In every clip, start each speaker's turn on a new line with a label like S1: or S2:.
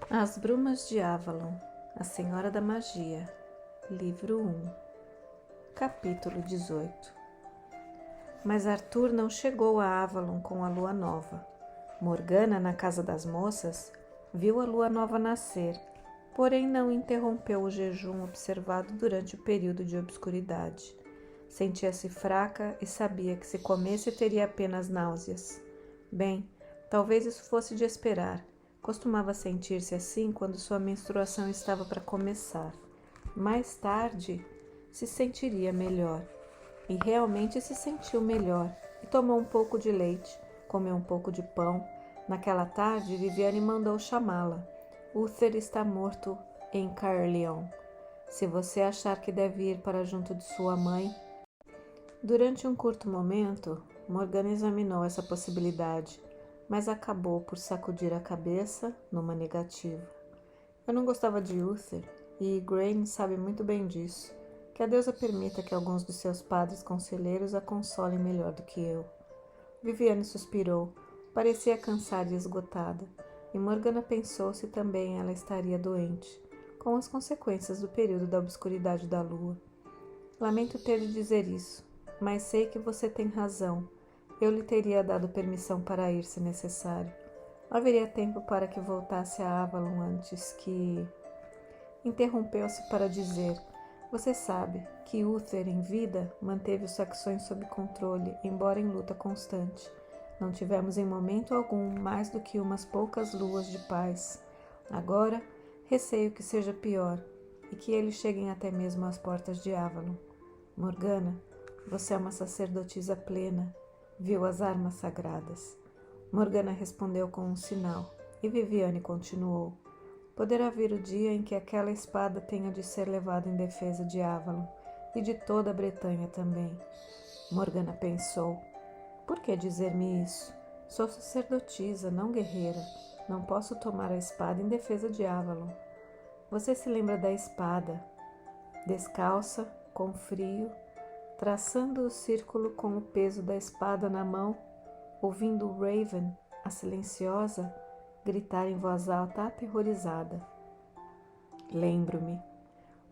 S1: As Brumas de Avalon, A Senhora da Magia, Livro 1, Capítulo 18. Mas Arthur não chegou a Avalon com a lua nova. Morgana, na casa das moças, viu a lua nova nascer, porém não interrompeu o jejum observado durante o período de obscuridade. Sentia-se fraca e sabia que se comesse teria apenas náuseas. Bem, talvez isso fosse de esperar. Costumava sentir-se assim quando sua menstruação estava para começar. Mais tarde, se sentiria melhor. E realmente se sentiu melhor. E tomou um pouco de leite, comeu um pouco de pão. Naquela tarde, Viviane mandou chamá-la. Uther está morto em Caerleon. Se você achar que deve ir para junto de sua mãe... Durante um curto momento, Morgana examinou essa possibilidade, mas acabou por sacudir a cabeça numa negativa. Eu não gostava de Uther, e Igraine sabe muito bem disso. Que a deusa permita que alguns de seus padres conselheiros a consolem melhor do que eu. Viviane suspirou, parecia cansada e esgotada, e Morgana pensou se também ela estaria doente, com as consequências do período da obscuridade da lua. Lamento ter de dizer isso, mas sei que você tem razão. Eu lhe teria dado permissão para ir, se necessário. Haveria tempo para que voltasse a Avalon antes que... Interrompeu-se para dizer: você sabe que Uther, em vida, manteve os saxões sob controle, embora em luta constante. Não tivemos em momento algum mais do que umas poucas luas de paz. Agora, receio que seja pior, e que eles cheguem até mesmo às portas de Avalon. Morgana, você é uma sacerdotisa plena. Viu as armas sagradas. Morgana respondeu com um sinal, e Viviane continuou. Poderá vir o dia em que aquela espada tenha de ser levada em defesa de Avalon, e de toda a Bretanha também. Morgana pensou. Por que dizer-me isso? Sou sacerdotisa, não guerreira. Não posso tomar a espada em defesa de Avalon. Você se lembra da espada, descalça, com frio, traçando o círculo com o peso da espada na mão, ouvindo Raven, a silenciosa, gritar em voz alta, aterrorizada. Lembro-me.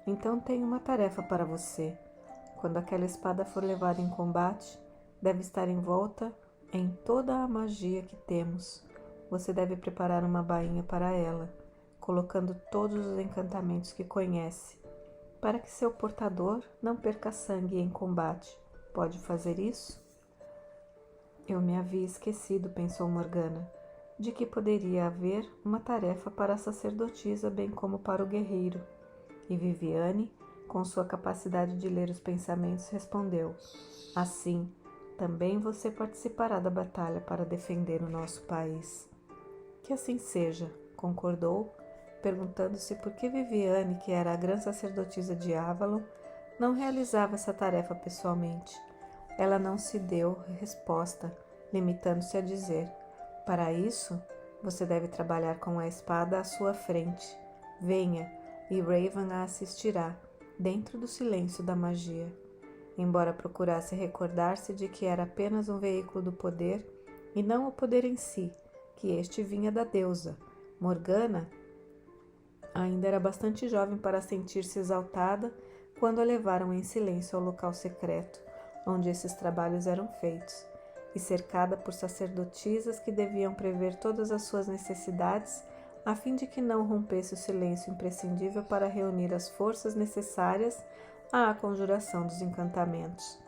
S1: Então tenho uma tarefa para você. Quando aquela espada for levada em combate, deve estar envolta em toda a magia que temos. Você deve preparar uma bainha para ela, colocando todos os encantamentos que conhece, para que seu portador não perca sangue em combate. Pode fazer isso? Eu me havia esquecido, pensou Morgana, de que poderia haver uma tarefa para a sacerdotisa bem como para o guerreiro. E Viviane, com sua capacidade de ler os pensamentos, respondeu: assim, também você participará da batalha para defender o nosso país. Que assim seja, concordou, perguntando-se por que Viviane, que era a grande sacerdotisa de Avalon, não realizava essa tarefa pessoalmente. Ela não se deu resposta, limitando-se a dizer: para isso, você deve trabalhar com a espada à sua frente. Venha, e Raven a assistirá, dentro do silêncio da magia. Embora procurasse recordar-se de que era apenas um veículo do poder, e não o poder em si, que este vinha da deusa, Morgana ainda era bastante jovem para sentir-se exaltada quando a levaram em silêncio ao local secreto, onde esses trabalhos eram feitos, e cercada por sacerdotisas que deviam prever todas as suas necessidades, a fim de que não rompesse o silêncio imprescindível para reunir as forças necessárias à conjuração dos encantamentos.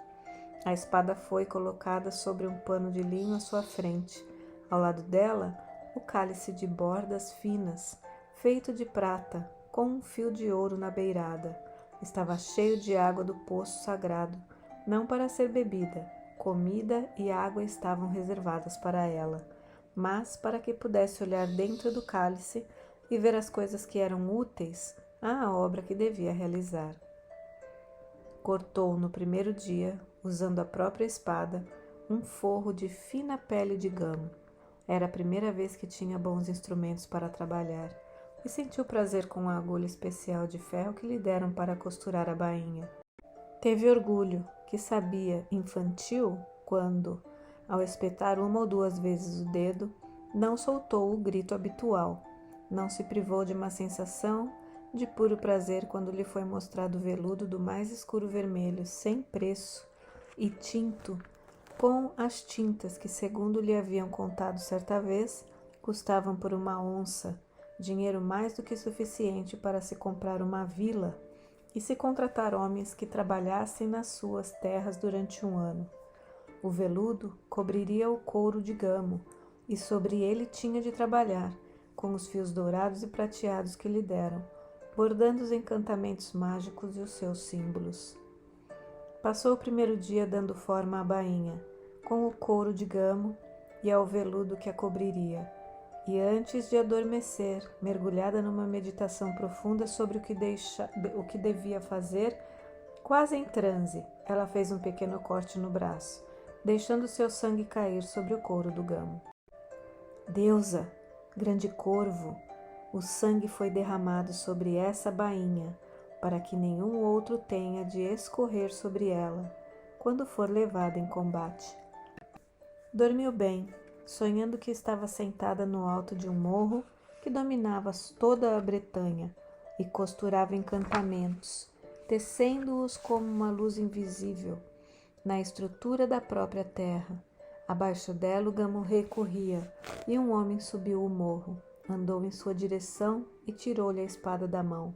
S1: A espada foi colocada sobre um pano de linho à sua frente. Ao lado dela, o cálice de bordas finas, feito de prata, com um fio de ouro na beirada. Estava cheio de água do poço sagrado, não para ser bebida. Comida e água estavam reservadas para ela, mas para que pudesse olhar dentro do cálice e ver as coisas que eram úteis à obra que devia realizar. Cortou no primeiro dia, usando a própria espada, um forro de fina pele de gamo. Era a primeira vez que tinha bons instrumentos para trabalhar, e sentiu prazer com a agulha especial de ferro que lhe deram para costurar a bainha. Teve orgulho, que sabia infantil, quando, ao espetar uma ou duas vezes o dedo, não soltou o grito habitual. Não se privou de uma sensação de puro prazer quando lhe foi mostrado o veludo do mais escuro vermelho, sem preço e tinto com as tintas que, segundo lhe haviam contado certa vez, custavam por uma onça, dinheiro mais do que suficiente para se comprar uma vila e se contratar homens que trabalhassem nas suas terras durante um ano. O veludo cobriria o couro de gamo, e sobre ele tinha de trabalhar, com os fios dourados e prateados que lhe deram, bordando os encantamentos mágicos e os seus símbolos. Passou o primeiro dia dando forma à bainha, com o couro de gamo e ao veludo que a cobriria, e antes de adormecer, mergulhada numa meditação profunda sobre o que devia fazer, quase em transe, ela fez um pequeno corte no braço, deixando seu sangue cair sobre o couro do gamo. Deusa, grande corvo, o sangue foi derramado sobre essa bainha, para que nenhum outro tenha de escorrer sobre ela, quando for levada em combate. Dormiu bem, sonhando que estava sentada no alto de um morro que dominava toda a Bretanha e costurava encantamentos, tecendo-os como uma luz invisível, na estrutura da própria terra. Abaixo dela o gamo-rei corria, e um homem subiu o morro, andou em sua direção e tirou-lhe a espada da mão.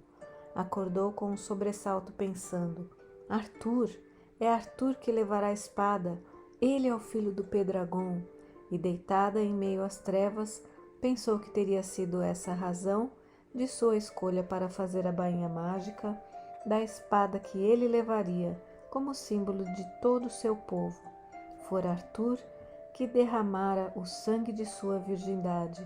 S1: Acordou com um sobressalto pensando: Arthur, é Arthur que levará a espada, ele é o filho do Pedragon. E deitada em meio às trevas, pensou que teria sido essa a razão de sua escolha para fazer a bainha mágica da espada que ele levaria como símbolo de todo o seu povo. Fora Arthur que derramara o sangue de sua virgindade,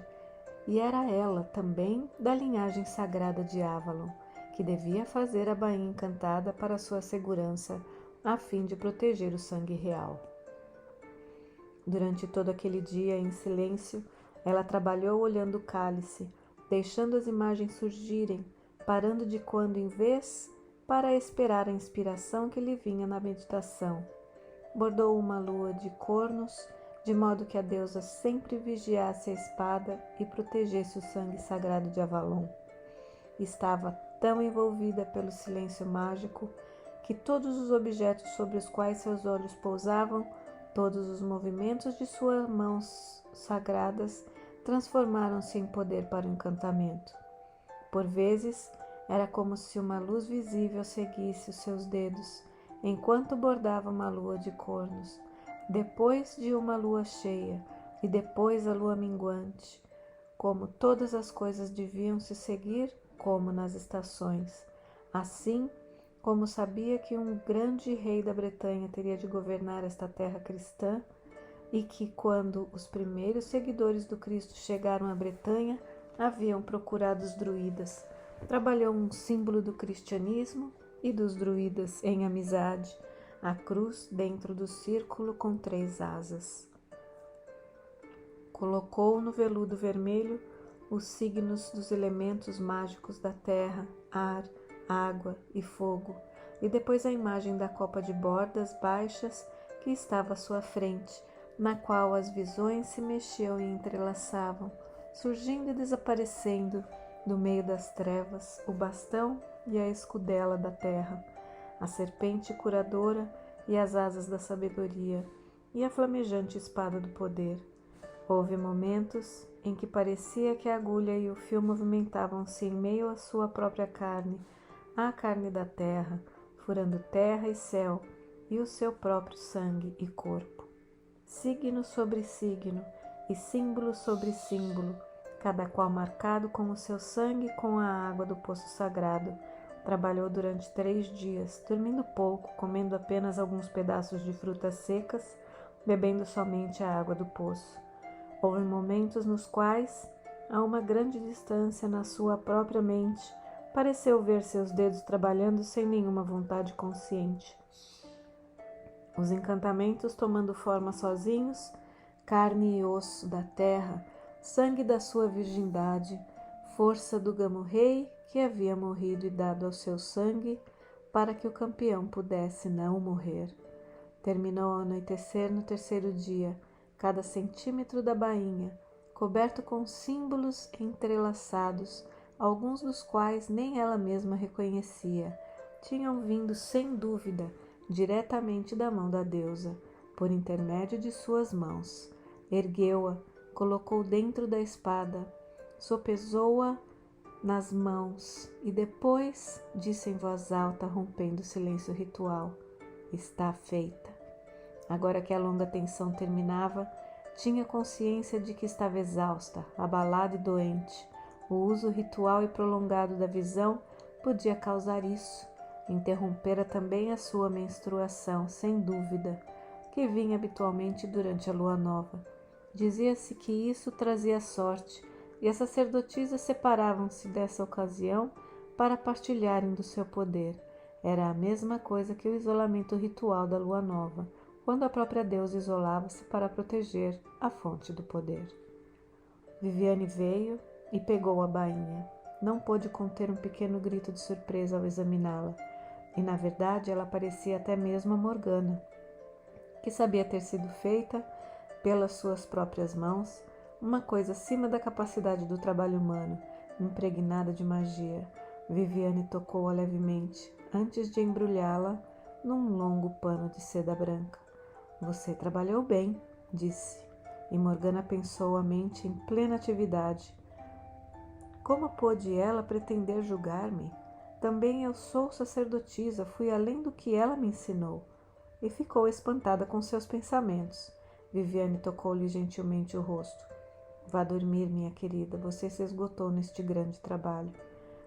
S1: e era ela também da linhagem sagrada de Avalon, que devia fazer a bainha encantada para sua segurança, a fim de proteger o sangue real. Durante todo aquele dia, em silêncio, ela trabalhou olhando o cálice, deixando as imagens surgirem, parando de quando em vez para esperar a inspiração que lhe vinha na meditação. Bordou uma lua de cornos, de modo que a deusa sempre vigiasse a espada e protegesse o sangue sagrado de Avalon. Estava tão envolvida pelo silêncio mágico que todos os objetos sobre os quais seus olhos pousavam, todos os movimentos de suas mãos sagradas transformaram-se em poder para o encantamento. Por vezes, era como se uma luz visível seguisse os seus dedos, enquanto bordava uma lua de cornos, depois de uma lua cheia e depois a lua minguante, como todas as coisas deviam se seguir como nas estações. Assim, como sabia que um grande rei da Bretanha teria de governar esta terra cristã, e que quando os primeiros seguidores do Cristo chegaram à Bretanha, haviam procurado os druidas. Trabalhou um símbolo do cristianismo e dos druidas em amizade, a cruz dentro do círculo com 3 asas. Colocou no veludo vermelho os signos dos elementos mágicos da terra, ar, água e fogo, e depois a imagem da copa de bordas baixas que estava à sua frente, na qual as visões se mexiam e entrelaçavam, surgindo e desaparecendo do meio das trevas, o bastão e a escudela da terra, a serpente curadora e as asas da sabedoria, e a flamejante espada do poder. Houve momentos em que parecia que a agulha e o fio movimentavam-se em meio à sua própria carne, à carne da terra, furando terra e céu, e o seu próprio sangue e corpo. Signo sobre signo, e símbolo sobre símbolo, cada qual marcado com o seu sangue e com a água do poço sagrado. Trabalhou durante 3 dias, dormindo pouco, comendo apenas alguns pedaços de frutas secas, bebendo somente a água do poço. Houve momentos nos quais, a uma grande distância na sua própria mente, pareceu ver seus dedos trabalhando sem nenhuma vontade consciente. Os encantamentos tomando forma sozinhos, carne e osso da terra, sangue da sua virgindade, força do gamo-rei que havia morrido e dado ao seu sangue para que o campeão pudesse não morrer. Terminou ao anoitecer no 3º dia, cada centímetro da bainha, coberto com símbolos entrelaçados, alguns dos quais nem ela mesma reconhecia. Tinham vindo, sem dúvida, diretamente da mão da deusa, por intermédio de suas mãos. Ergueu-a, colocou dentro da espada, sopesou-a nas mãos e depois disse em voz alta, rompendo o silêncio ritual: está feita. Agora que a longa tensão terminava, tinha consciência de que estava exausta, abalada e doente. O uso ritual e prolongado da visão podia causar isso. Interrompera também a sua menstruação, sem dúvida, que vinha habitualmente durante a lua nova. Dizia-se que isso trazia sorte, e as sacerdotisas separavam-se dessa ocasião para partilharem do seu poder. Era a mesma coisa que o isolamento ritual da lua nova, quando a própria deusa isolava-se para proteger a fonte do poder. Viviane veio e pegou a bainha. Não pôde conter um pequeno grito de surpresa ao examiná-la, e na verdade ela parecia até mesmo a Morgana, que sabia ter sido feita pelas suas próprias mãos, uma coisa acima da capacidade do trabalho humano, impregnada de magia. Viviane tocou-a levemente, antes de embrulhá-la num longo pano de seda branca. Você trabalhou bem, disse, e Morgana pensou a mente em plena atividade. Como pôde ela pretender julgar-me? Também eu sou sacerdotisa, fui além do que ela me ensinou. E ficou espantada com seus pensamentos. Viviane tocou-lhe gentilmente o rosto. Vá dormir, minha querida, você se esgotou neste grande trabalho.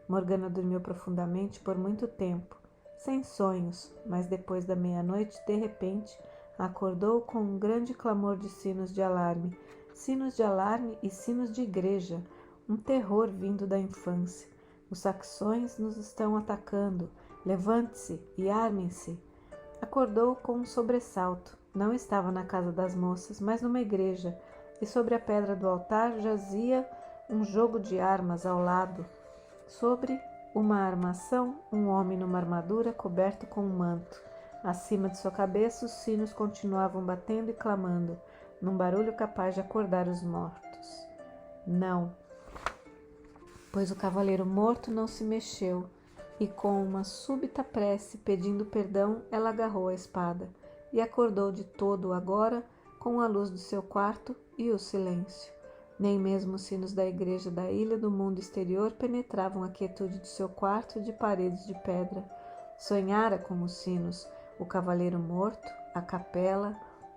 S1: Morgana dormiu profundamente por muito tempo, sem sonhos, mas depois da meia-noite, de repente, acordou com um grande clamor de sinos de alarme e sinos de igreja, um terror vindo da infância. Os saxões nos estão atacando, levante-se e armem-se. Acordou com um sobressalto. Não estava na casa das moças, mas numa igreja, e sobre a pedra do altar jazia um jogo de armas ao lado. Sobre uma armação, um homem numa armadura coberto com um manto. Acima de sua cabeça, os sinos continuavam batendo e clamando, num barulho capaz de acordar os mortos. Não, pois o cavaleiro morto não se mexeu, e com uma súbita prece, pedindo perdão, ela agarrou a espada, e acordou de todo agora com a luz do seu quarto e o silêncio. Nem mesmo os sinos da igreja da ilha do mundo exterior penetravam a quietude de seu quarto de paredes de pedra. Sonhara com os sinos, o cavaleiro morto, a capela,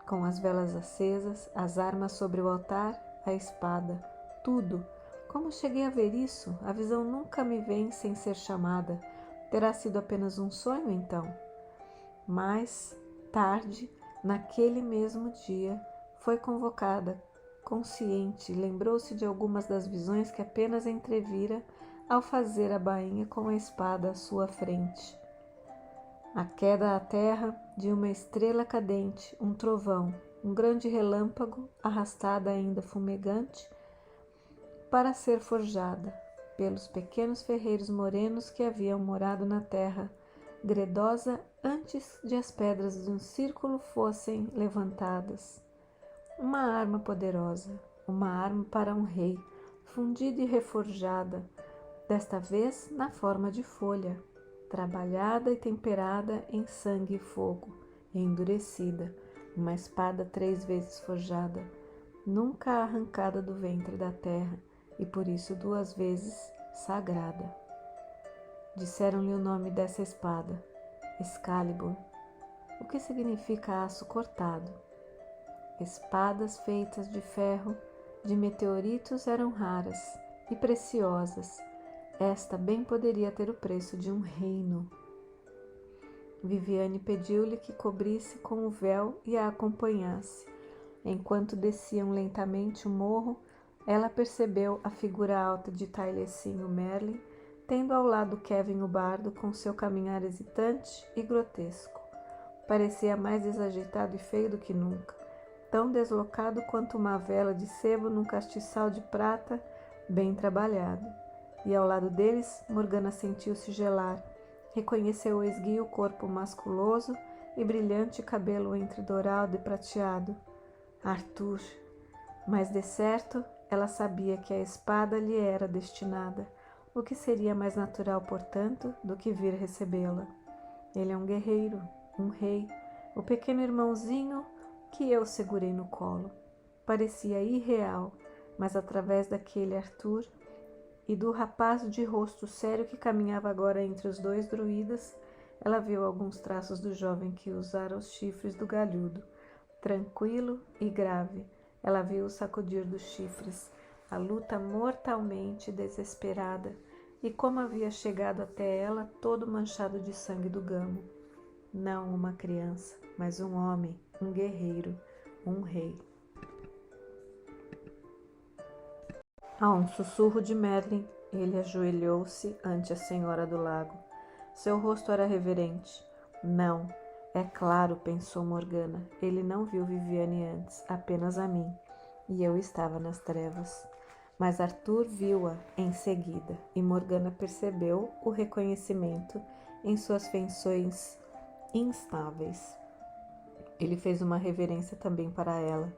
S1: com as velas acesas, as armas sobre o altar, a espada, tudo. Como cheguei a ver isso? A visão nunca me vem sem ser chamada. Terá sido apenas um sonho, então? Mais tarde, naquele mesmo dia, foi convocada, consciente, lembrou-se de algumas das visões que apenas entrevira ao fazer a bainha com a espada à sua frente. A queda à terra de uma estrela cadente, um trovão, um grande relâmpago, arrastada ainda fumegante, para ser forjada pelos pequenos ferreiros morenos que haviam morado na terra gredosa antes de as pedras de um círculo fossem levantadas. Uma arma poderosa, uma arma para um rei, fundida e reforjada, desta vez na forma de folha, trabalhada e temperada em sangue e fogo, e endurecida, uma espada 3 vezes forjada, nunca arrancada do ventre da terra, e por isso 2 vezes sagrada. Disseram-lhe o nome dessa espada, Excalibur, o que significa aço cortado. Espadas feitas de ferro, de meteoritos eram raras e preciosas. Esta bem poderia ter o preço de um reino. Viviane pediu-lhe que cobrisse com o véu e a acompanhasse. Enquanto desciam lentamente o morro, ela percebeu a figura alta de Tailecinho Merlin, tendo ao lado Kevin o bardo com seu caminhar hesitante e grotesco. Parecia mais desajeitado e feio do que nunca, tão deslocado quanto uma vela de sebo num castiçal de prata bem trabalhado. E ao lado deles, Morgana sentiu-se gelar. Reconheceu o esguio corpo masculoso e brilhante cabelo entre dourado e prateado. Arthur. Mas de certo ela sabia que a espada lhe era destinada, o que seria mais natural, portanto, do que vir recebê-la. Ele é um guerreiro, um rei, o pequeno irmãozinho que eu segurei no colo. Parecia irreal, mas através daquele Arthur e do rapaz de rosto sério que caminhava agora entre os dois druidas, ela viu alguns traços do jovem que usara os chifres do galhudo. Tranquilo e grave, ela viu o sacudir dos chifres, a luta mortalmente desesperada, e como havia chegado até ela todo manchado de sangue do gamo. Não uma criança, mas um homem, um guerreiro, um rei. A um sussurro de Merlin, ele ajoelhou-se ante a Senhora do Lago. Seu rosto era reverente. Não, é claro, pensou Morgana. Ele não viu Viviane antes, apenas a mim, e eu estava nas trevas. Mas Arthur viu-a em seguida, e Morgana percebeu o reconhecimento em suas feições instáveis. Ele fez uma reverência também para ela,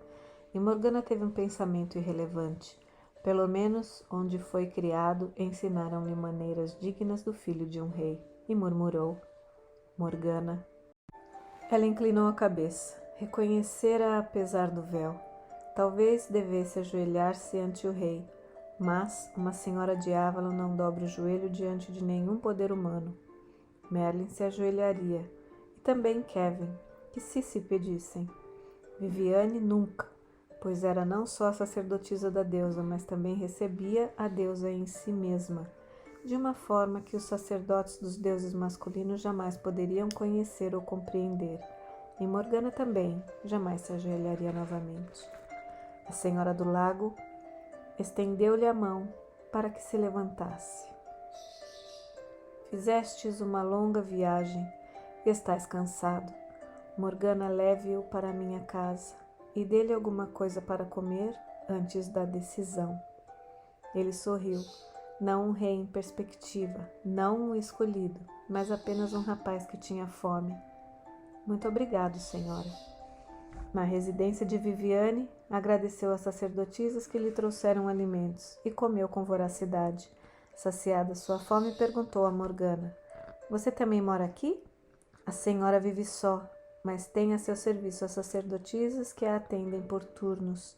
S1: e Morgana teve um pensamento irrelevante. Pelo menos, onde foi criado, ensinaram-lhe maneiras dignas do filho de um rei, e murmurou: Morgana. Ela inclinou a cabeça, reconhecera apesar do véu. Talvez devesse ajoelhar-se ante o rei, mas uma senhora de Avalon não dobra o joelho diante de nenhum poder humano. Merlin se ajoelharia, e também Kevin, que se pedissem. Viviane nunca, pois era não só a sacerdotisa da deusa, mas também recebia a deusa em si mesma, de uma forma que os sacerdotes dos deuses masculinos jamais poderiam conhecer ou compreender. E Morgana também jamais se ajoelharia novamente. A Senhora do Lago estendeu-lhe a mão para que se levantasse. Fizestes uma longa viagem e estás cansado. Morgana, leve-o para minha casa e dê-lhe alguma coisa para comer antes da decisão. Ele sorriu. Não um rei em perspectiva, não um escolhido, mas apenas um rapaz que tinha fome. Muito obrigado, senhora. Na residência de Viviane, agradeceu às sacerdotisas que lhe trouxeram alimentos e comeu com voracidade. Saciada sua fome, perguntou a Morgana: Você também mora aqui? A senhora vive só, mas tem a seu serviço as sacerdotisas que a atendem por turnos.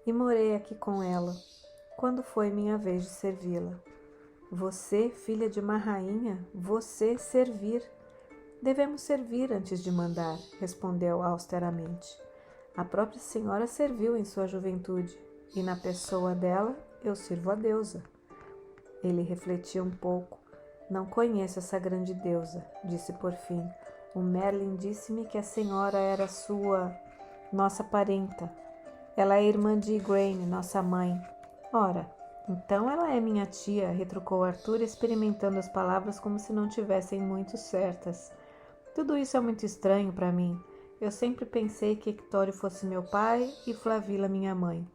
S1: E morei aqui com ela, quando foi minha vez de servi-la. Você, filha de uma rainha, você servir. Devemos servir antes de mandar, respondeu austeramente. A própria senhora serviu em sua juventude, e na pessoa dela eu sirvo a deusa. Ele refletiu um pouco. Não conheço essa grande deusa, disse por fim. O Merlin disse-me que a senhora era nossa parenta. Ela é irmã de Igraine, nossa mãe. Ora, então ela é minha tia, retrucou Arthur, experimentando as palavras como se não tivessem muito certas. Tudo isso é muito estranho para mim. Eu sempre pensei que Hectório fosse meu pai e Flavila minha mãe.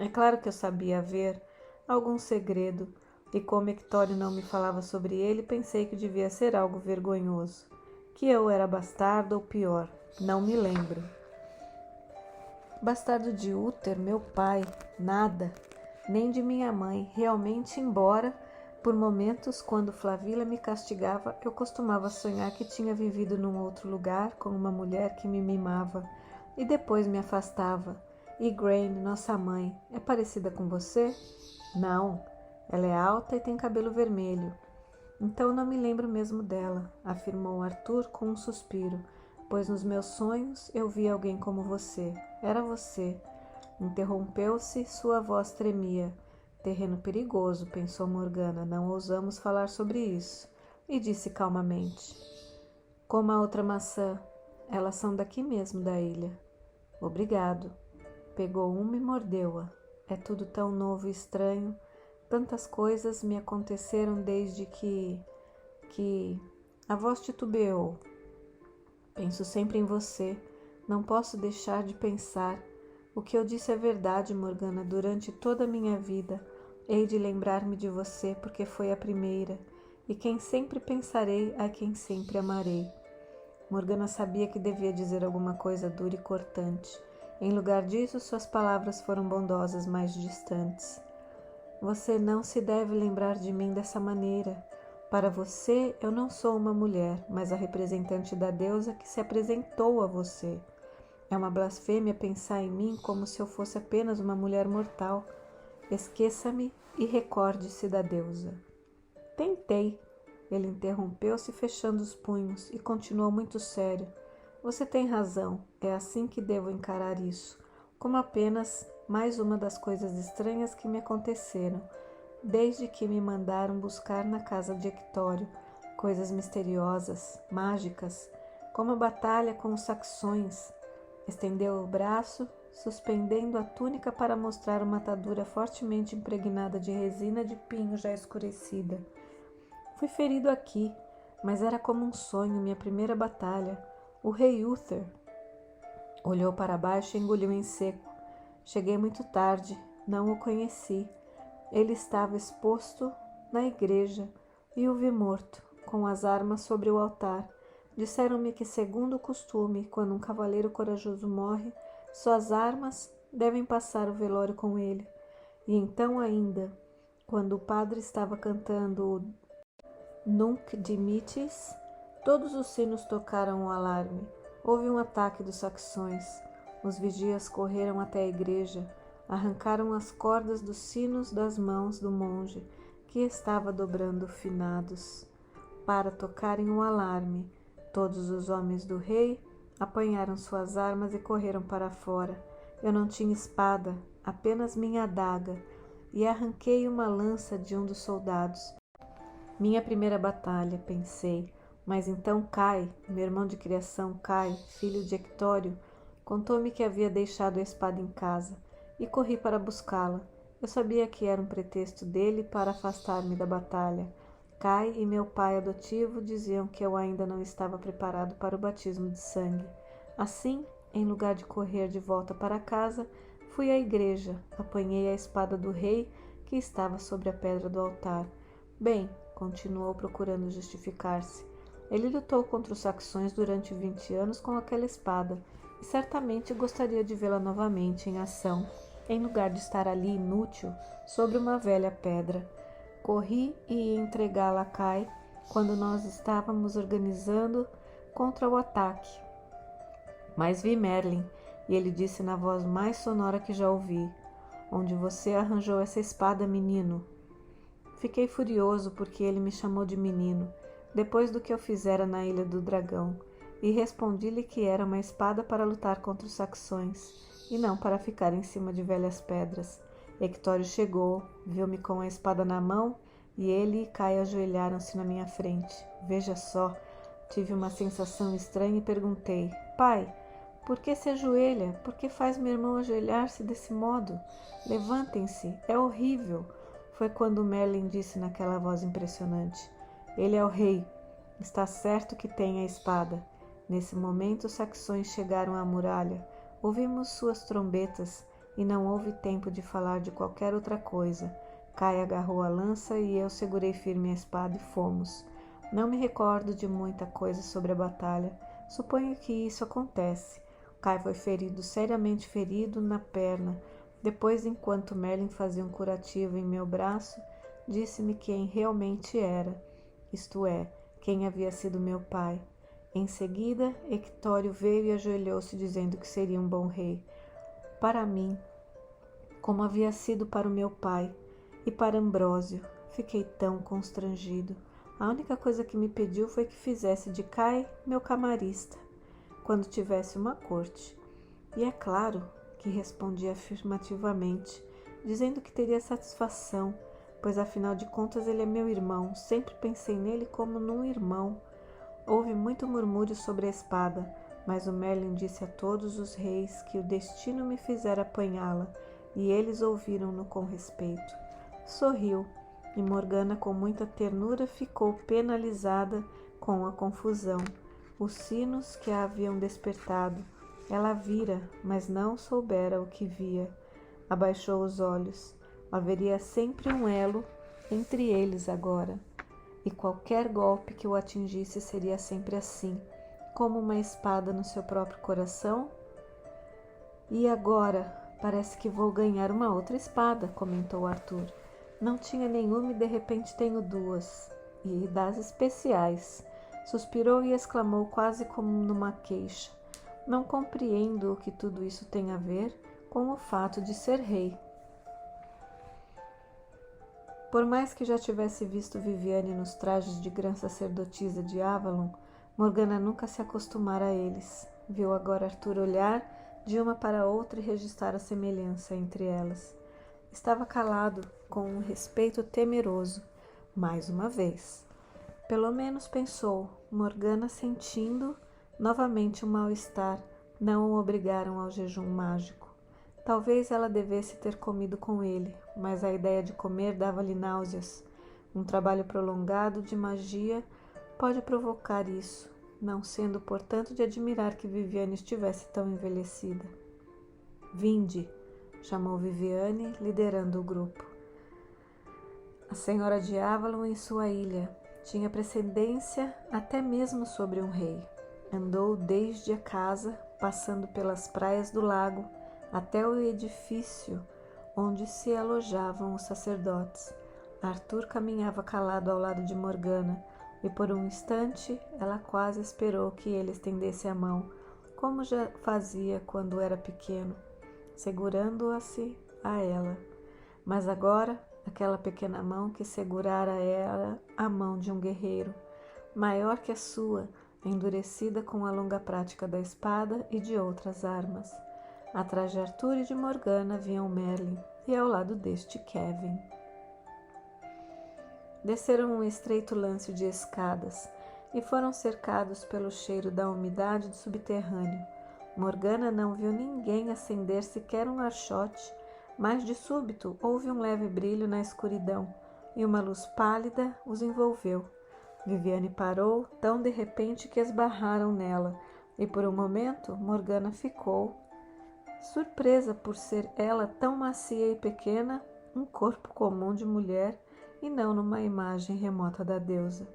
S1: É claro que eu sabia haver algum segredo, e como Hectório não me falava sobre ele, pensei que devia ser algo vergonhoso. Que eu era bastardo ou pior, não me lembro. Bastardo de Úter, meu pai, nada, nem de minha mãe, realmente, embora, por momentos, quando Flavila me castigava, eu costumava sonhar que tinha vivido num outro lugar com uma mulher que me mimava, e depois me afastava. Igraine, nossa mãe, é parecida com você? Não, ela é alta e tem cabelo vermelho. Então não me lembro mesmo dela, afirmou Arthur com um suspiro, pois nos meus sonhos eu vi alguém como você. Era você. Interrompeu-se, sua voz tremia. Terreno perigoso, pensou Morgana, não ousamos falar sobre isso. E disse calmamente: Coma a outra maçã, elas são daqui mesmo da ilha. Obrigado. Pegou uma e mordeu-a. É tudo tão novo e estranho. Tantas coisas me aconteceram desde que a voz titubeou. Penso sempre em você. Não posso deixar de pensar. O que eu disse é verdade, Morgana. Durante toda a minha vida, hei de lembrar-me de você, porque foi a primeira, e quem sempre pensarei, a quem sempre amarei. Morgana sabia que devia dizer alguma coisa dura e cortante. Em lugar disso, suas palavras foram bondosas, mais distantes. Você não se deve lembrar de mim dessa maneira. Para você, eu não sou uma mulher, mas a representante da deusa que se apresentou a você. É uma blasfêmia pensar em mim como se eu fosse apenas uma mulher mortal. Esqueça-me e recorde-se da deusa. Tentei. Ele interrompeu-se, fechando os punhos, e continuou muito sério. Você tem razão, é assim que devo encarar isso, como apenas mais uma das coisas estranhas que me aconteceram, desde que me mandaram buscar na casa de Hectório, coisas misteriosas, mágicas, como a batalha com os saxões. Estendeu o braço, suspendendo a túnica para mostrar uma atadura fortemente impregnada de resina de pinho já escurecida. Fui ferido aqui, mas era como um sonho, minha primeira batalha. O rei Uther olhou para baixo e engoliu em seco. Cheguei muito tarde, não o conheci. Ele estava exposto na igreja e o vi morto, com as armas sobre o altar. Disseram-me que, segundo o costume, quando um cavaleiro corajoso morre, suas armas devem passar o velório com ele. E então ainda, quando o padre estava cantando o Nunc Dimittis, todos os sinos tocaram o alarme. Houve um ataque dos saxões. Os vigias correram até a igreja, arrancaram as cordas dos sinos das mãos do monge, que estava dobrando finados, para tocarem o alarme. Todos os homens do rei apanharam suas armas e correram para fora. Eu não tinha espada, apenas minha adaga, e arranquei uma lança de um dos soldados. Minha primeira batalha, pensei, mas então Cai, meu irmão de criação Cai, filho de Hectório, contou-me que havia deixado a espada em casa e corri para buscá-la. Eu sabia que era um pretexto dele para afastar-me da batalha. Cai e meu pai adotivo diziam que eu ainda não estava preparado para o batismo de sangue. Assim, em lugar de correr de volta para casa, fui à igreja, apanhei a espada do rei que estava sobre a pedra do altar. Bem, continuou procurando justificar-se. Ele lutou contra os saxões durante 20 anos com aquela espada e certamente gostaria de vê-la novamente em ação, em lugar de estar ali inútil sobre uma velha pedra. Corri e ia entregá-la a Cai quando nós estávamos organizando contra o ataque. Mas vi Merlin e ele disse na voz mais sonora que já ouvi: "Onde você arranjou essa espada, menino?" Fiquei furioso porque ele me chamou de menino, depois do que eu fizera na Ilha do Dragão, e respondi-lhe que era uma espada para lutar contra os saxões, e não para ficar em cima de velhas pedras. Hectório chegou, viu-me com a espada na mão, e ele e Cai ajoelharam-se na minha frente. Veja só, tive uma sensação estranha e perguntei: "Pai, por que se ajoelha? Por que faz meu irmão ajoelhar-se desse modo? Levantem-se, é horrível." Foi quando Merlin disse naquela voz impressionante: "Ele é o rei. Está certo que tem a espada." Nesse momento, os saxões chegaram à muralha. Ouvimos suas trombetas e não houve tempo de falar de qualquer outra coisa. Cai agarrou a lança e eu segurei firme a espada e fomos. Não me recordo de muita coisa sobre a batalha. Suponho que isso acontece. Cai foi seriamente ferido na perna. Depois, enquanto Merlin fazia um curativo em meu braço, disse-me quem realmente era, isto é, quem havia sido meu pai. Em seguida, Hectório veio e ajoelhou-se, dizendo que seria um bom rei. Para mim, como havia sido para o meu pai e para Ambrósio, fiquei tão constrangido. A única coisa que me pediu foi que fizesse de Cai meu camarista, quando tivesse uma corte. E é claro que respondi afirmativamente, dizendo que teria satisfação, pois afinal de contas ele é meu irmão, sempre pensei nele como num irmão. Houve muito murmúrio sobre a espada, mas o Merlin disse a todos os reis que o destino me fizera apanhá-la, e eles ouviram-no com respeito. Sorriu, e Morgana com muita ternura ficou penalizada com a confusão, os sinos que a haviam despertado. Ela vira, mas não soubera o que via. Abaixou os olhos. Haveria sempre um elo entre eles agora, e qualquer golpe que o atingisse seria sempre assim, como uma espada no seu próprio coração. E agora, parece que vou ganhar uma outra espada, comentou Arthur. Não tinha nenhuma e de repente tenho duas. E das especiais. Suspirou e exclamou quase como numa queixa. Não compreendo o que tudo isso tem a ver com o fato de ser rei. Por mais que já tivesse visto Viviane nos trajes de grã sacerdotisa de Avalon, Morgana nunca se acostumara a eles. Viu agora Arthur olhar de uma para outra e registrar a semelhança entre elas. Estava calado, com um respeito temeroso, mais uma vez. Pelo menos pensou, Morgana, sentindo novamente o mal-estar, não o obrigaram ao jejum mágico. Talvez ela devesse ter comido com ele, mas a ideia de comer dava-lhe náuseas. Um trabalho prolongado de magia pode provocar isso, não sendo, portanto, de admirar que Viviane estivesse tão envelhecida. Vinde, chamou Viviane, liderando o grupo. A senhora de Avalon em sua ilha tinha precedência até mesmo sobre um rei. Andou desde a casa, passando pelas praias do lago, até o edifício onde se alojavam os sacerdotes. Arthur caminhava calado ao lado de Morgana, e por um instante ela quase esperou que ele estendesse a mão, como já fazia quando era pequeno, segurando-a-se a ela. Mas agora, aquela pequena mão que segurara era a mão de um guerreiro, maior que a sua, endurecida com a longa prática da espada e de outras armas. Atrás de Arthur e de Morgana vinham Merlin, e ao lado deste Kevin. Desceram um estreito lance de escadas e foram cercados pelo cheiro da umidade do subterrâneo. Morgana não viu ninguém acender sequer um archote, mas de súbito houve um leve brilho na escuridão e uma luz pálida os envolveu. Viviane parou tão de repente que esbarraram nela, e por um momento Morgana ficou surpresa por ser ela tão macia e pequena, um corpo comum de mulher e não numa imagem remota da deusa.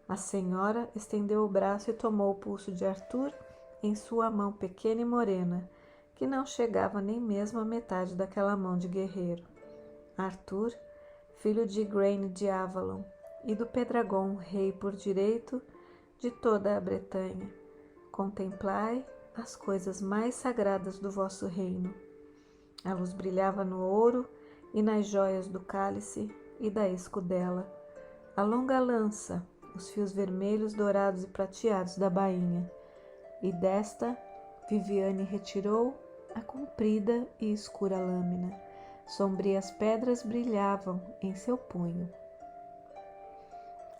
S1: A senhora estendeu o braço e tomou o pulso de Arthur em sua mão pequena e morena, que não chegava nem mesmo à metade daquela mão de guerreiro. Arthur, filho de Igraine de Avalon e do Pedragon, rei por direito de toda a Bretanha, contemplai as coisas mais sagradas do vosso reino. A luz brilhava no ouro e nas joias do cálice e da escudela, a longa lança, os fios vermelhos, dourados e prateados da bainha, e desta Viviane retirou a comprida e escura lâmina. Sombrias pedras brilhavam em seu punho.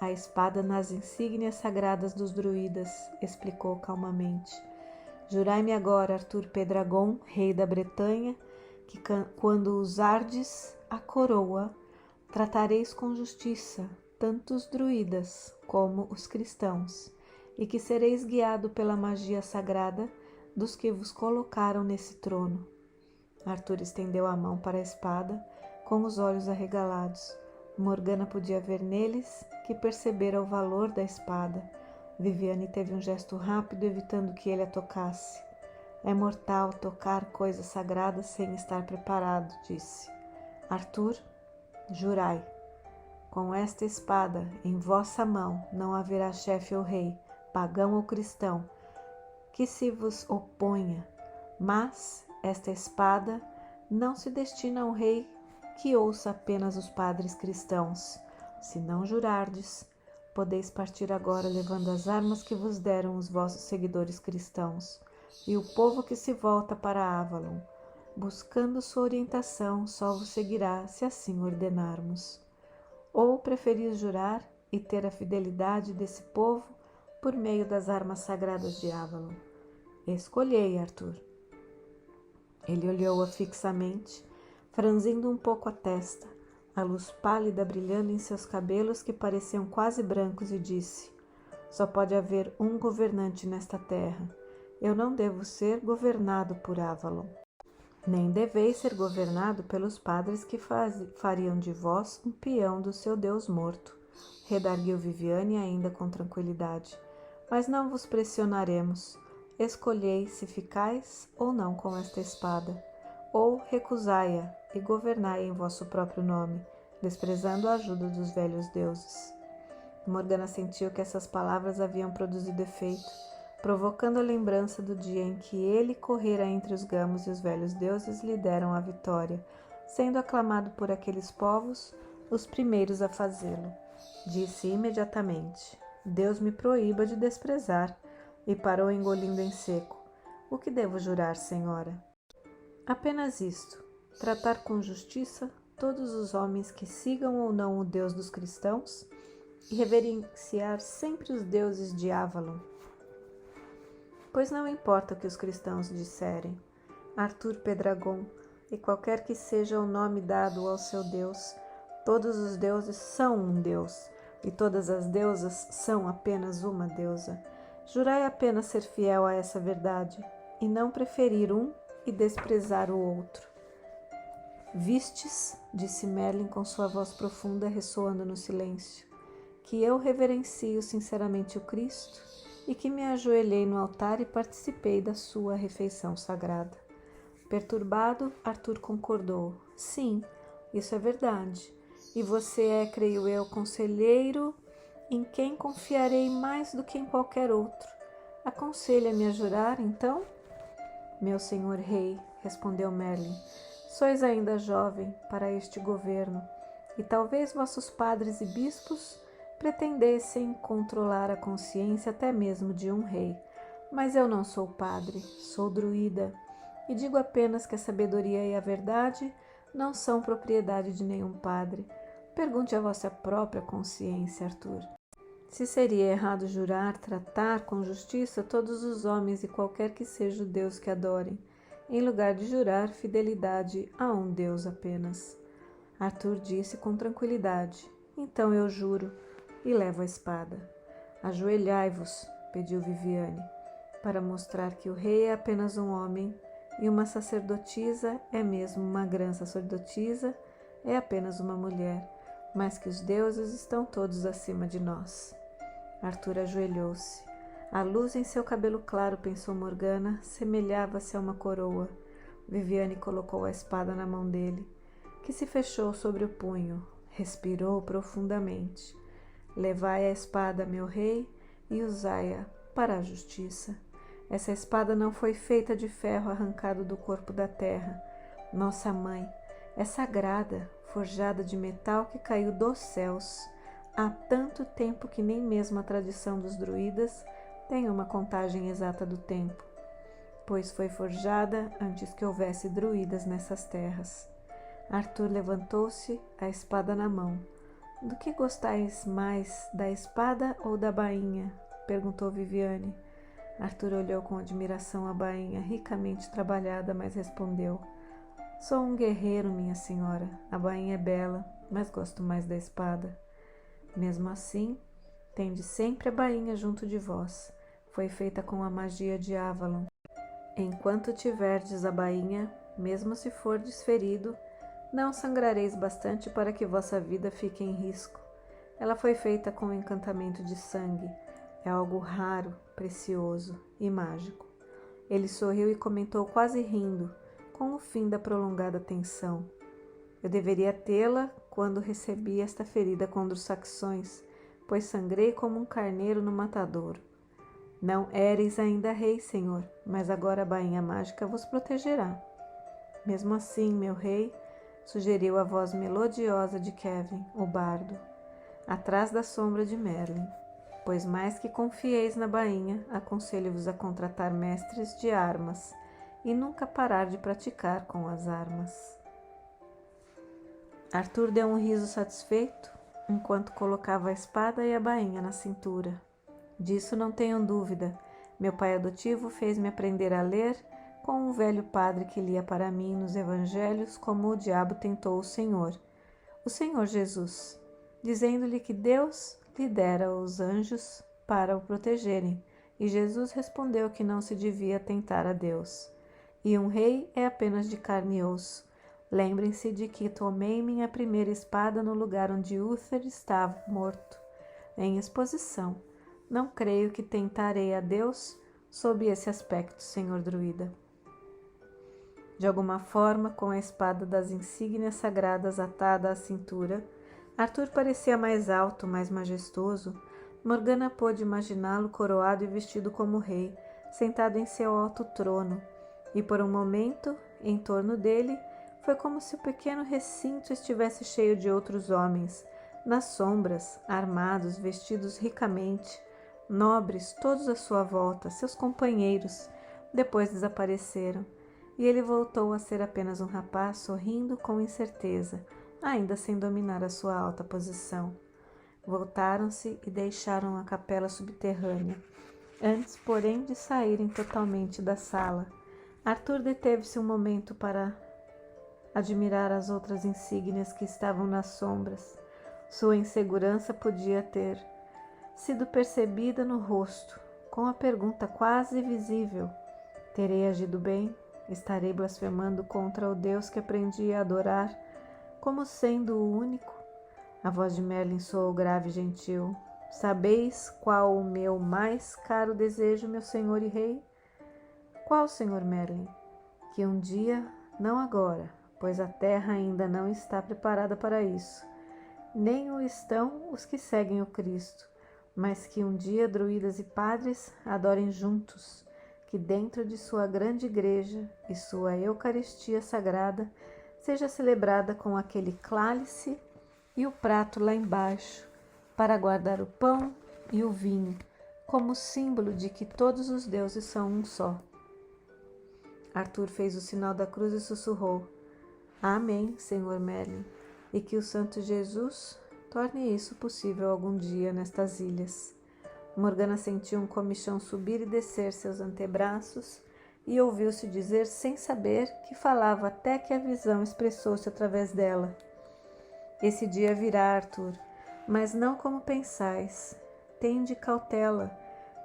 S1: A espada nas insígnias sagradas dos druidas, explicou calmamente. Jurai-me agora, Arthur Pedragon, rei da Bretanha, que quando usardes a coroa, tratareis com justiça tanto os druidas como os cristãos, e que sereis guiado pela magia sagrada dos que vos colocaram nesse trono. Arthur estendeu a mão para a espada, com os olhos arregalados. Morgana podia ver neles que percebera o valor da espada. Viviane teve um gesto rápido, evitando que ele a tocasse. É mortal tocar coisas sagradas sem estar preparado, disse. Arthur, jurai. Com esta espada em vossa mão não haverá chefe ou rei, pagão ou cristão, que se vos oponha, mas esta espada não se destina a um rei que ouça apenas os padres cristãos. Se não jurardes, podeis partir agora levando as armas que vos deram os vossos seguidores cristãos, e o povo que se volta para Avalon, buscando sua orientação, só vos seguirá se assim ordenarmos. Ou preferis jurar e ter a fidelidade desse povo por meio das armas sagradas de Avalon? Escolhei, Arthur. Ele olhou-a fixamente, franzindo um pouco a testa, a luz pálida brilhando em seus cabelos que pareciam quase brancos, e disse: só pode haver um governante nesta terra. Eu não devo ser governado por Avalon. Nem deveis ser governado pelos padres que fariam de vós um peão do seu Deus morto, redarguiu Viviane ainda com tranquilidade. Mas não vos pressionaremos. escolhei se ficais ou não com esta espada, ou recusai-a e governai em vosso próprio nome, desprezando a ajuda dos velhos deuses. Morgana sentiu que essas palavras haviam produzido efeito, provocando a lembrança do dia em que ele correra entre os gamos e os velhos deuses lhe deram a vitória, sendo aclamado por aqueles povos os primeiros a fazê-lo. Disse imediatamente: Deus me proíba de desprezar, e parou engolindo em seco. O que devo jurar, senhora? Apenas isto: tratar com justiça todos os homens que sigam ou não o Deus dos cristãos e reverenciar sempre os deuses de Avalon. Pois não importa o que os cristãos disserem, Arthur Pendragon, e qualquer que seja o nome dado ao seu Deus, todos os deuses são um Deus, e todas as deusas são apenas uma deusa. Jurai apenas ser fiel a essa verdade, e não preferir um e desprezar o outro. Vistes, disse Merlin com sua voz profunda ressoando no silêncio, que eu reverencio sinceramente o Cristo e que me ajoelhei no altar e participei da sua refeição sagrada. Perturbado, Arthur concordou. Sim, isso é verdade. E você é, creio eu, conselheiro em quem confiarei mais do que em qualquer outro. Aconselha-me a jurar, então? Meu senhor rei, respondeu Merlin, sois ainda jovem para este governo, e talvez vossos padres e bispos pretendessem controlar a consciência até mesmo de um rei. Mas eu não sou padre, sou druida, e digo apenas que a sabedoria e a verdade não são propriedade de nenhum padre. Pergunte à vossa própria consciência, Arthur. Se seria errado jurar, tratar com justiça todos os homens e qualquer que seja o Deus que adorem, em lugar de jurar fidelidade a um Deus apenas. Arthur disse com tranquilidade: Então eu juro, e levo a espada. Ajoelhai-vos, pediu Viviane, para mostrar que o rei é apenas um homem e uma sacerdotisa é mesmo uma grã sacerdotisa, é apenas uma mulher, mas que os deuses estão todos acima de nós. Arthur ajoelhou-se. A luz em seu cabelo claro, pensou Morgana, semelhava-se a uma coroa. Viviane colocou a espada na mão dele, que se fechou sobre o punho. Respirou profundamente. Levai a espada, meu rei, e usai-a para a justiça. Essa espada não foi feita de ferro arrancado do corpo da terra. Nossa mãe é sagrada, forjada de metal que caiu dos céus. Há tanto tempo que nem mesmo a tradição dos druidas tem uma contagem exata do tempo, pois foi forjada antes que houvesse druidas nessas terras. Arthur levantou-se, a espada na mão. Do que gostais mais, da espada ou da bainha? Perguntou Viviane. Arthur olhou com admiração a bainha, ricamente trabalhada, mas respondeu: Sou um guerreiro, minha senhora. A bainha é bela, mas gosto mais da espada. Mesmo assim, tende sempre a bainha junto de vós. Foi feita com a magia de Avalon. Enquanto tiverdes a bainha, mesmo se fordes ferido, não sangrareis bastante para que vossa vida fique em risco. Ela foi feita com encantamento de sangue. É algo raro, precioso e mágico. Ele sorriu e comentou quase rindo, com o fim da prolongada tensão. Eu deveria tê-la quando recebi esta ferida contra os saxões, pois sangrei como um carneiro no matadouro. Não éreis ainda rei, senhor, mas agora a bainha mágica vos protegerá. Mesmo assim, meu rei, sugeriu a voz melodiosa de Kevin, o bardo, atrás da sombra de Merlin. Pois mais que confieis na bainha, aconselho-vos a contratar mestres de armas e nunca parar de praticar com as armas. Arthur deu um riso satisfeito, enquanto colocava a espada e a bainha na cintura. Disso não tenho dúvida. Meu pai adotivo fez-me aprender a ler com um velho padre que lia para mim nos evangelhos como o diabo tentou o Senhor Jesus, dizendo-lhe que Deus lhe dera os anjos para o protegerem, e Jesus respondeu que não se devia tentar a Deus. E um rei é apenas de carne e osso. Lembrem-se de que tomei minha primeira espada no lugar onde Uther estava morto, em exposição. Não creio que tentarei a Deus sob esse aspecto, senhor druida. De alguma forma, com a espada das insígnias sagradas atada à cintura, Arthur parecia mais alto, mais majestoso. Morgana pôde imaginá-lo coroado e vestido como rei, sentado em seu alto trono, e por um momento, em torno dele, foi como se o pequeno recinto estivesse cheio de outros homens, nas sombras, armados, vestidos ricamente, nobres, todos à sua volta, seus companheiros, depois desapareceram, e ele voltou a ser apenas um rapaz sorrindo com incerteza, ainda sem dominar a sua alta posição. Voltaram-se e deixaram a capela subterrânea. Antes, porém, de saírem totalmente da sala, Arthur deteve-se um momento para admirar as outras insígnias que estavam nas sombras. Sua insegurança podia ter sido percebida no rosto, com a pergunta quase visível: terei agido bem? Estarei blasfemando contra o Deus que aprendi a adorar como sendo o único? A voz de Merlin soou grave e gentil. Sabeis qual o meu mais caro desejo, meu senhor e rei? Qual, senhor Merlin? Que um dia, não agora, pois a terra ainda não está preparada para isso, nem o estão os que seguem o Cristo, mas que um dia druidas e padres adorem juntos, que dentro de sua grande igreja e sua Eucaristia sagrada seja celebrada com aquele cálice e o prato lá embaixo, para guardar o pão e o vinho, como símbolo de que todos os deuses são um só. Arthur fez o sinal da cruz e sussurrou: Amém, senhor Merlin, e que o Santo Jesus torne isso possível algum dia nestas ilhas. Morgana sentiu um comichão subir e descer seus antebraços e ouviu-se dizer sem saber que falava até que a visão expressou-se através dela. Esse dia virá, Arthur, mas não como pensais. Tende cautela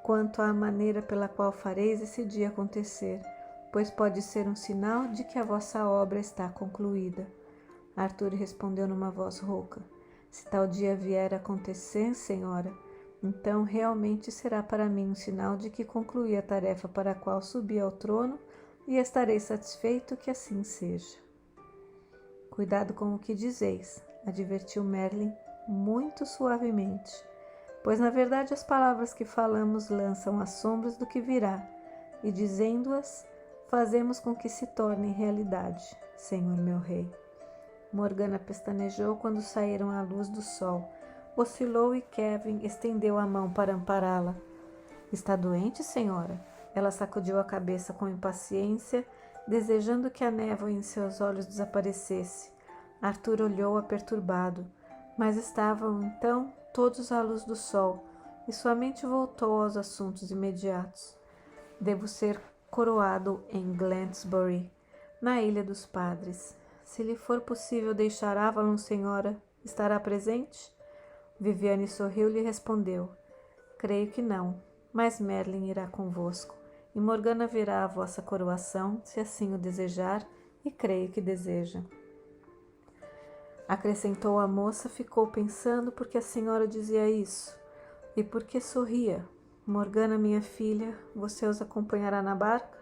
S1: quanto à maneira pela qual fareis esse dia acontecer, pois pode ser um sinal de que a vossa obra está concluída. Arthur respondeu numa voz rouca: Se tal dia vier a acontecer, senhora, então realmente será para mim um sinal de que concluí a tarefa para a qual subi ao trono e estarei satisfeito que assim seja. Cuidado com o que dizeis, advertiu Merlin muito suavemente, pois na verdade as palavras que falamos lançam as sombras do que virá, e dizendo-as, fazemos com que se tornem realidade, senhor meu rei. Morgana pestanejou quando saíram à luz do sol. Oscilou e Kevin estendeu a mão para ampará-la. Está doente, senhora? Ela sacudiu a cabeça com impaciência, desejando que a névoa em seus olhos desaparecesse. Arthur olhou-a perturbado, mas estavam então todos à luz do sol, e sua mente voltou aos assuntos imediatos. Devo ser coroado em Glantzbury, na Ilha dos Padres. Se lhe for possível deixar Avalon, senhora, estará presente? Viviane sorriu-lhe e respondeu: Creio que não, mas Merlin irá convosco, e Morgana verá a vossa coroação, se assim o desejar, e creio que deseja. Acrescentou a moça, ficou pensando por que a senhora dizia isso, e por que sorria. Morgana, minha filha, você os acompanhará na barca?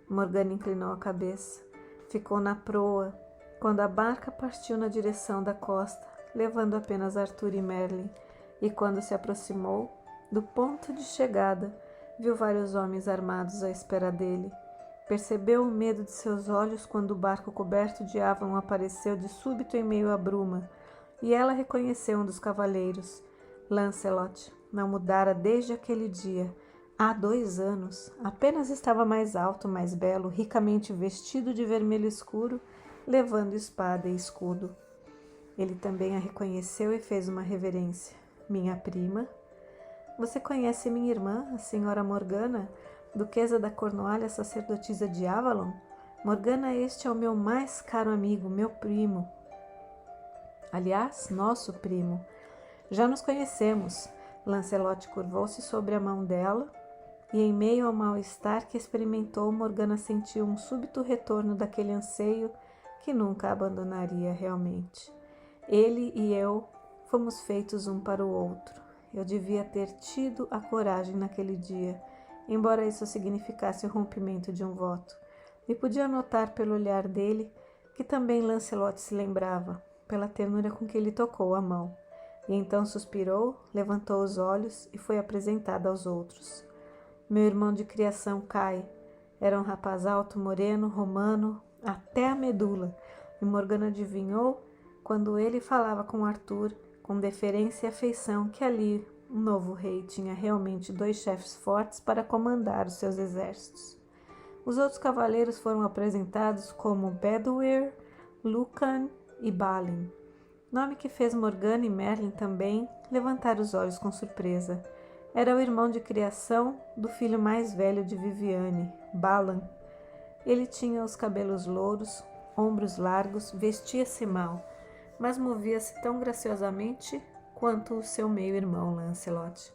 S1: Morgana inclinou a cabeça. Ficou na proa, quando a barca partiu na direção da costa, levando apenas Arthur e Merlin, e quando se aproximou do ponto de chegada, viu vários homens armados à espera dele. Percebeu o medo de seus olhos quando o barco coberto de Avalon apareceu de súbito em meio à bruma, e ela reconheceu um dos cavaleiros. Lancelot não mudara desde aquele dia. Há 2 anos, apenas estava mais alto, mais belo, ricamente vestido de vermelho escuro, levando espada e escudo. Ele também a reconheceu e fez uma reverência. Minha prima? Você conhece minha irmã, a senhora Morgana, duquesa da Cornualha, sacerdotisa de Avalon? Morgana, este é o meu mais caro amigo, meu primo. Aliás, nosso primo. Já nos conhecemos. Lancelot curvou-se sobre a mão dela, e em meio ao mal-estar que experimentou, Morgana sentiu um súbito retorno daquele anseio que nunca a abandonaria realmente. Ele e eu fomos feitos um para o outro. Eu devia ter tido a coragem naquele dia, embora isso significasse o rompimento de um voto, e podia notar pelo olhar dele que também Lancelot se lembrava, pela ternura com que lhe tocou a mão. E então suspirou, levantou os olhos e foi apresentado aos outros. Meu irmão de criação Cai. Era um rapaz alto, moreno, romano, até a medula, e Morgana adivinhou, quando ele falava com Arthur, com deferência e afeição, que ali um novo rei tinha realmente 2 chefes fortes para comandar os seus exércitos. Os outros cavaleiros foram apresentados como Bedwyr, Lucan e Balin, nome que fez Morgana e Merlin também levantar os olhos com surpresa. Era o irmão de criação do filho mais velho de Viviane, Balan. Ele tinha os cabelos louros, ombros largos, vestia-se mal, mas movia-se tão graciosamente quanto o seu meio-irmão Lancelot.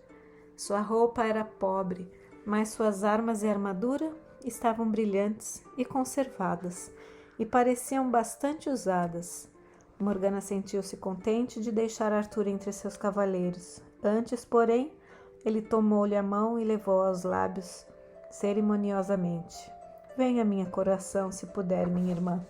S1: Sua roupa era pobre, mas suas armas e armadura estavam brilhantes e conservadas, e pareciam bastante usadas. Morgana sentiu-se contente de deixar Arthur entre seus cavaleiros. Antes, porém, ele tomou-lhe a mão e levou aos lábios, cerimoniosamente. Venha, minha coração, se puder, minha irmã.